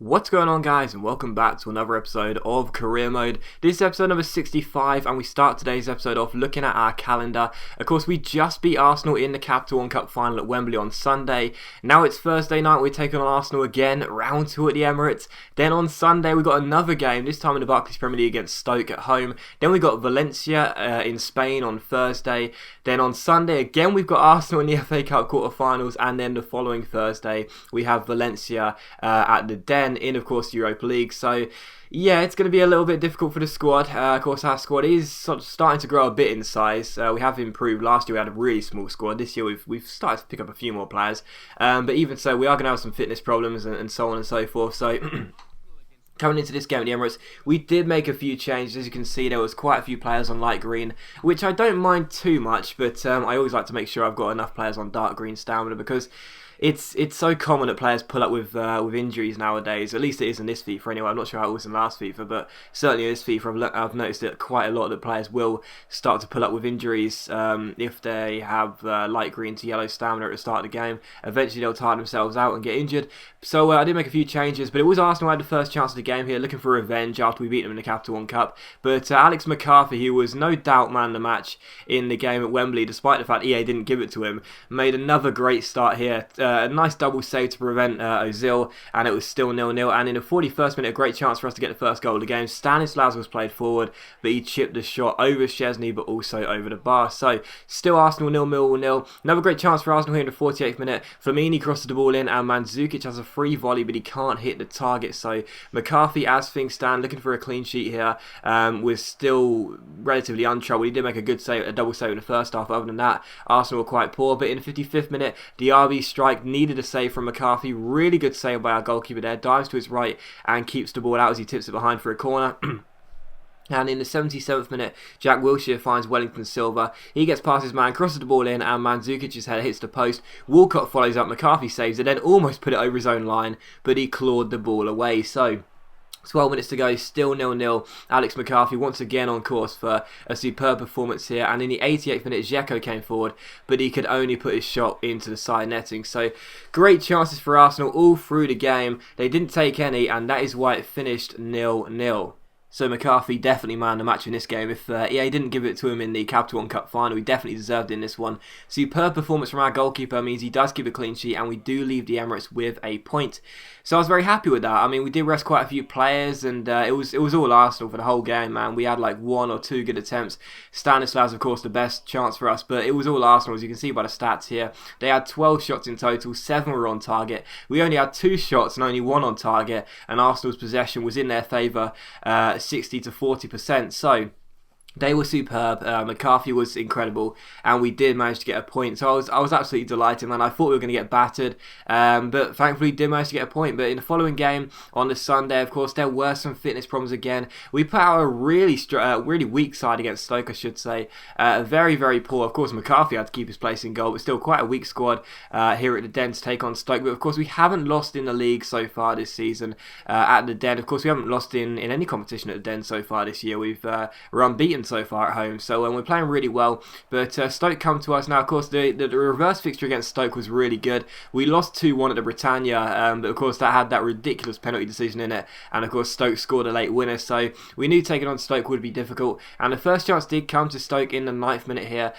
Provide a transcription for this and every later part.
What's going on, guys, and welcome back to another episode of Career Mode. This is episode number 65 and we start today's episode off looking at our calendar. Of course, we just beat Arsenal in the Capital One Cup final at Wembley on Sunday. Now it's Thursday night, we're taking on Arsenal again, round 2 at the Emirates. Then on Sunday we've got another game, this time in the Barclays Premier League against Stoke at home. Then we got Valencia in Spain on Thursday. Then on Sunday again we've got Arsenal in the FA Cup quarter-finals, and then the following Thursday we have Valencia at the Den in, of course, the Europa League. So yeah, it's going to be a little bit difficult for the squad. Of course, our squad is sort of starting to grow a bit in size. We have improved. Last year we had a really small squad. This year we've started to pick up a few more players. But even so, we are going to have some fitness problems and so on and so forth. So coming into this game at the Emirates, we did make a few changes. As you can see, there was quite a few players on light green, which I don't mind too much, but I always like to make sure I've got enough players on dark green stamina, because it's so common that players pull up with injuries nowadays. At least it is in this FIFA anyway. I'm not sure how it was in last FIFA, but certainly in this FIFA I've noticed that quite a lot of the players will start to pull up with injuries if they have light green to yellow stamina at the start of the game. Eventually they'll tire themselves out and get injured. So I did make a few changes, but it was Arsenal who had the first chance of the game here, looking for revenge after we beat them in the Capital One Cup. But McCarthy, who was no doubt man of the match in the game at Wembley, despite the fact EA didn't give it to him, made another great start here. A nice double save to prevent Ozil, and it was still 0-0. And in the 41st minute, a great chance for us to get the first goal of the game. Stanislas was played forward, but he chipped the shot over Szczesny, but also over the bar. So still Arsenal 0-0. Another great chance for Arsenal here in the 48th minute. Flamini crosses the ball in, and Mandzukic has a free volley, but he can't hit the target. So McCarthy, as things stand, looking for a clean sheet here, was still relatively untroubled. He did make a good save, a double save in the first half. Other than that, Arsenal were quite poor. But in the 55th minute, Diaby strike needed a save from McCarthy. Really good save by our goalkeeper there. Dives to his right and keeps the ball out as he tips it behind for a corner. And in the 77th minute, Jack Wilshere finds Wellington Silva. He gets past his man, crosses the ball in, and Mandzukic's head hits the post. Walcott follows up, McCarthy saves it, then almost put it over his own line, but he clawed the ball away. So 12 minutes to go, still 0-0. Alex McCarthy once again on course for a superb performance here. And in the 88th minute, Dzeko came forward, but he could only put his shot into the side netting. So great chances for Arsenal all through the game. They didn't take any, and that is why it finished 0-0. So McCarthy definitely man the match in this game. If EA didn't give it to him in the Capital One Cup final, he definitely deserved it in this one. Superb performance from our goalkeeper means he does keep a clean sheet, and we do leave the Emirates with a point. So I was very happy with that. I mean, we did rest quite a few players, and it was all Arsenal for the whole game, man. We had like 1 or 2 good attempts. Stanislas, of course, the best chance for us, but it was all Arsenal, as you can see by the stats here. They had 12 shots in total, 7 were on target. We only had 2 shots and only 1 on target, and Arsenal's possession was in their favour, 60 to 40%. So they were superb. McCarthy was incredible, and we did manage to get a point. So I was absolutely delighted, man. I thought we were going to get battered, but thankfully did manage to get a point. But in the following game on the Sunday, of course, there were some fitness problems again. We put out a really weak side against Stoke, I should say. Very, very poor. Of course, McCarthy had to keep his place in goal, but still quite a weak squad here at the Den to take on Stoke. But of course, we haven't lost in the league so far this season at the Den. Of course, we haven't lost in any competition at the Den so far this year. We're unbeaten so far at home, so we're playing really well. But Stoke come to us now. Of course, the reverse fixture against Stoke was really good. We lost 2-1 at the Britannia, but of course that had that ridiculous penalty decision in it, and of course Stoke scored a late winner, so we knew taking on Stoke would be difficult. And the first chance did come to Stoke in the 9th minute here.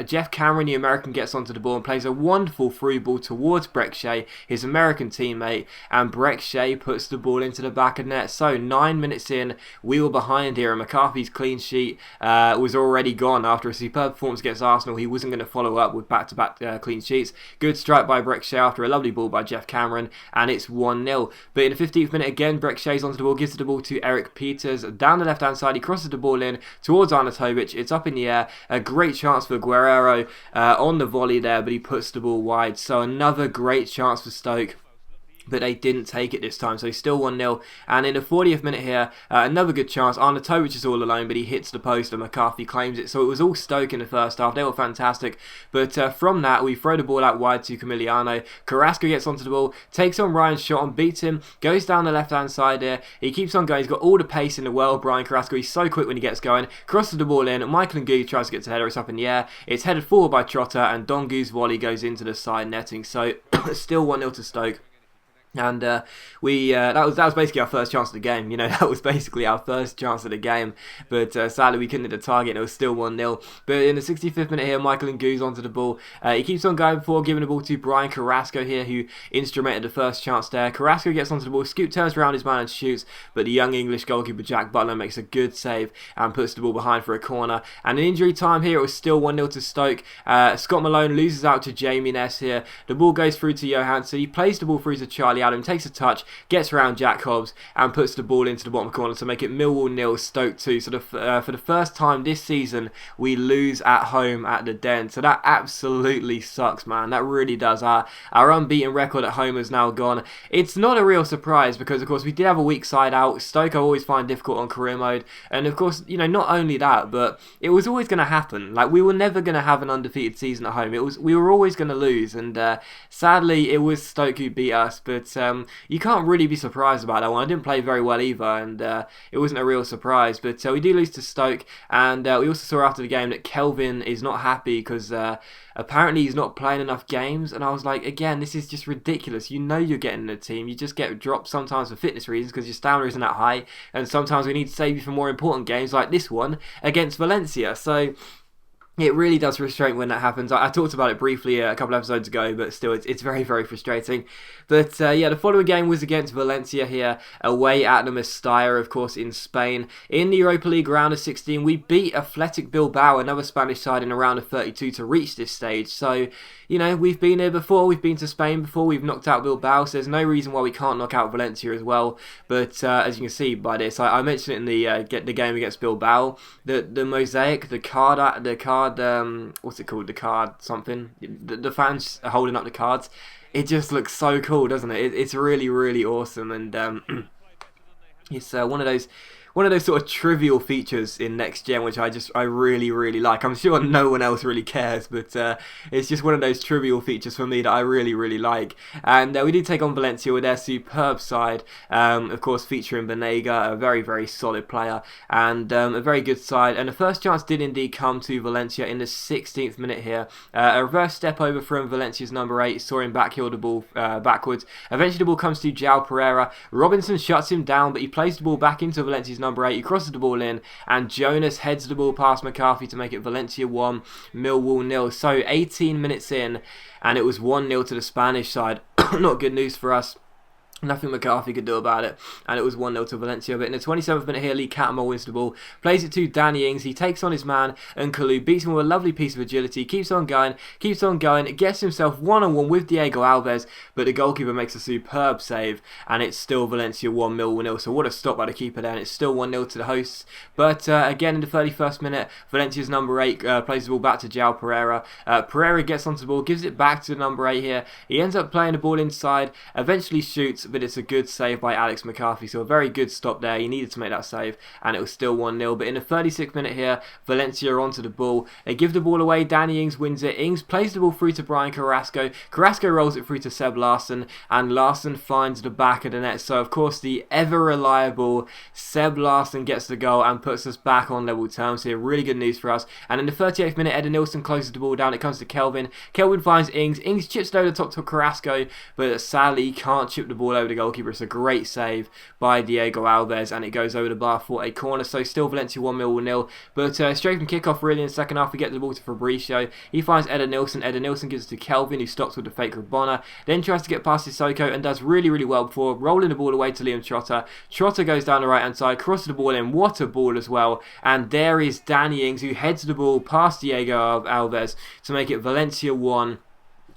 Jeff Cameron, the American, gets onto the ball and plays a wonderful through ball towards Breck Shea, his American teammate, and Breck Shea puts the ball into the back of net. So 9 minutes in, we were behind here, and McCarthy's clean sheet was already gone after a superb performance against Arsenal. He wasn't going to follow up with back-to-back clean sheets. Good strike by Breck Shea after a lovely ball by Jeff Cameron, and it's 1-0. But in the 15th minute again, Breck Shea's onto the ball, gives the ball to Eric Peters down the left-hand side. He crosses the ball in towards Arnautovic. It's up in the air. A great chance for Guerrero on the volley there, but he puts the ball wide. So another great chance for Stoke, but they didn't take it this time, so still 1-0. And in the 40th minute here, another good chance. Arnautovic is all alone, but he hits the post and McCarthy claims it. So it was all Stoke in the first half. They were fantastic. But from that, we throw the ball out wide to Camiliano. Carrasco gets onto the ball, takes on Ryan's shot and beats him, goes down the left-hand side there. He keeps on going. He's got all the pace in the world, Brian Carrasco. He's so quick when he gets going. Crosses the ball in. Michael Ngoo tries to get to header. It's up in the air. It's headed forward by Trotter, and Dongu's volley goes into the side netting. So still 1-0 to Stoke. And that was basically our first chance of the game. That was basically our first chance of the game. But sadly, we couldn't hit the target, and it was still 1-0. But in the 65th minute here, Michael Ngou's onto the ball. He keeps on going before giving the ball to Brian Carrasco here, who instrumented the first chance there. Carrasco gets onto the ball, Scoot turns around his man and shoots, but the young English goalkeeper Jack Butler makes a good save and puts the ball behind for a corner. And in injury time here, it was still 1-0 to Stoke. Scott Malone loses out to Jamie Ness here. The ball goes through to Johansson. He plays the ball through to Charlie Adam, takes a touch, gets around Jack Hobbs and puts the ball into the bottom corner to make it Millwall 0, Stoke 2. So for the first time this season, we lose at home at the Den. So that absolutely sucks, man. That really does. Our unbeaten record at home has now gone. It's not a real surprise because, of course, we did have a weak side out. Stoke I always find difficult on career mode. And, of course, not only that, but it was always going to happen. Like, we were never going to have an undefeated season at home. We were always going to lose. And sadly, it was Stoke who beat us. But you can't really be surprised about that one. I didn't play very well either, and it wasn't a real surprise. But we do lose to Stoke, and we also saw after the game that Kelvin is not happy because apparently he's not playing enough games. And I was like, again, this is just ridiculous. You're getting in the team. You just get dropped sometimes for fitness reasons because your stamina isn't that high, and sometimes we need to save you for more important games like this one against Valencia. So it really does frustrate when that happens. I talked about it briefly a couple episodes ago, but still, it's very, very frustrating. But the following game was against Valencia here, away at the Mestalla, of course, in Spain. In the Europa League round of 16, we beat Athletic Bilbao, another Spanish side, in a round of 32 to reach this stage. So, we've been here before, we've been to Spain before, we've knocked out Bilbao, so there's no reason why we can't knock out Valencia as well. But as you can see by this, I mentioned it in the game against Bilbao, the mosaic, the card, what's it called? The card something. The fans are holding up the cards. It just looks so cool, doesn't it? It's really, really awesome, and it's one of those sort of trivial features in Next Gen, which I really, really like. I'm sure no one else really cares, but it's just one of those trivial features for me that I really, really like. And we did take on Valencia with their superb side, of course featuring Banega, a very, very solid player, and a very good side. And the first chance did indeed come to Valencia in the 16th minute here. A reverse step over from Valencia's number 8, saw him backheel the ball backwards. Eventually the ball comes to João Pereira. Robinson shuts him down, but he plays the ball back into Valencia's number 8, he crosses the ball in, and Jonas heads the ball past McCarthy to make it Valencia 1, Millwall 0. So 18 minutes in, and it was 1-0 to the Spanish side. Not good news for us. Nothing McCarthy could do about it, and it was 1-0 to Valencia. But in the 27th minute here, Lee Cattermole wins the ball, plays it to Danny Ings. He takes on his man, and Kalu beats him with a lovely piece of agility, keeps on going, gets himself one-on-one with Diego Alves, but the goalkeeper makes a superb save, and it's still Valencia 1, Millwall 0. So what a stop by the keeper there, and it's still 1-0 to the hosts. But again, in the 31st minute, Valencia's number 8 plays the ball back to João Pereira. Pereira gets onto the ball, gives it back to the number 8 here. He ends up playing the ball inside, eventually shoots, but it's a good save by Alex McCarthy, so a very good stop there. He needed to make that save, and it was still 1-0. But in the 36th minute here, Valencia are onto the ball. They give the ball away. Danny Ings wins it. Ings plays the ball through to Brian Carrasco. Carrasco rolls it through to Seb Larsson, and Larsson finds the back of the net. So, of course, the ever-reliable Seb Larsson gets the goal and puts us back on level terms here. Really good news for us. And in the 38th minute, Eden Nilsson closes the ball down. It comes to Kelvin. Kelvin finds Ings. Ings chips it over the top to Carrasco, but sadly, he can't chip the ball over the goalkeeper. It's a great save by Diego Alves, and it goes over the bar for a corner. So still Valencia 1, Millwall 0. But straight from kickoff, really, in the second half, we get the ball to Fabricio. He finds Eden Nilsson. Eden Nilsson gives it to Kelvin, who stops with the fake Rabona. Then tries to get past Sissoko and does really, really well before rolling the ball away to Liam Trotter. Trotter goes down the right-hand side, crosses the ball in. What a ball as well. And there is Danny Ings, who heads the ball past Diego Alves to make it Valencia 1,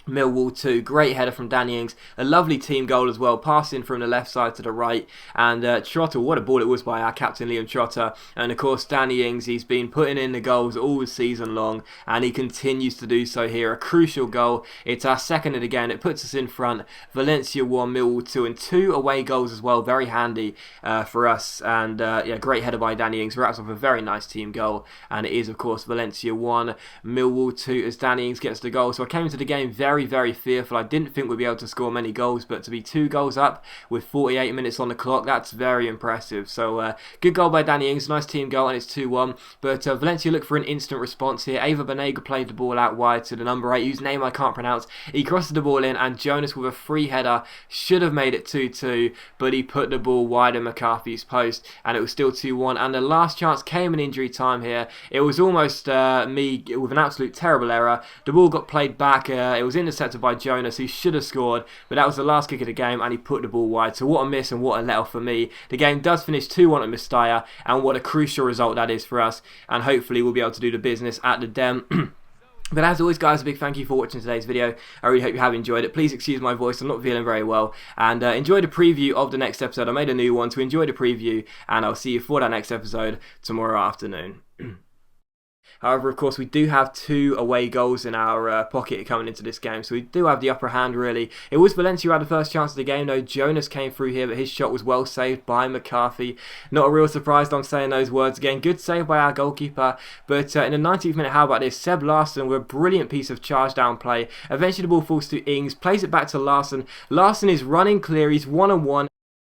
Millwall 2. Great header from Danny Ings. A lovely team goal as well, passing from the left side to the right. And Trotter, what a ball it was by our captain Liam Trotter. And of course Danny Ings, he's been putting in the goals all season long, and he continues to do so here. A crucial goal. It's our second of the game. It puts us in front. Valencia 1, Millwall 2, and 2 away goals as well. Very handy for us. And yeah, great header by Danny Ings. Wraps up a very nice team goal. And it is of course Valencia 1, Millwall 2 as Danny Ings gets the goal. So I came into the game very very, very fearful. I didn't think we'd be able to score many goals, but to be 2 goals up with 48 minutes on the clock, that's very impressive. So good goal by Danny Ings, nice team goal, and it's 2-1. But Valencia looked for an instant response here. Ava Banega played the ball out wide to the number 8, whose name I can't pronounce. He crosses the ball in, and Jonas with a free header should have made it 2-2, but he put the ball wide in McCarthy's post, and it was still 2-1. And the last chance came in injury time here. It was almost me with an absolute terrible error. The ball got played back. It was intercepted by Jonas, who should have scored, but that was the last kick of the game, and he put the ball wide. So what a miss and what a let-off for me. The game does finish 2-1 at Mestalla, and what a crucial result that is for us, and hopefully we'll be able to do the business at the Dem. But as always, guys, a big thank you for watching today's video. I really hope you have enjoyed it. Please excuse my voice, I'm not feeling very well. And enjoy the preview of the next episode. I made a new one to enjoy the preview, and I'll see you for that next episode tomorrow afternoon. However, of course, we do have 2 away goals in our pocket coming into this game, so we do have the upper hand, really. It was Valencia who had the first chance of the game, though. Jonas came through here, but his shot was well saved by McCarthy. Not a real surprise, I'm saying those words again. Good save by our goalkeeper, but in the 19th minute, how about this? Seb Larsson with a brilliant piece of charge down play. Eventually, the ball falls to Ings, plays it back to Larsson. Larsson is running clear, he's 1-on-1.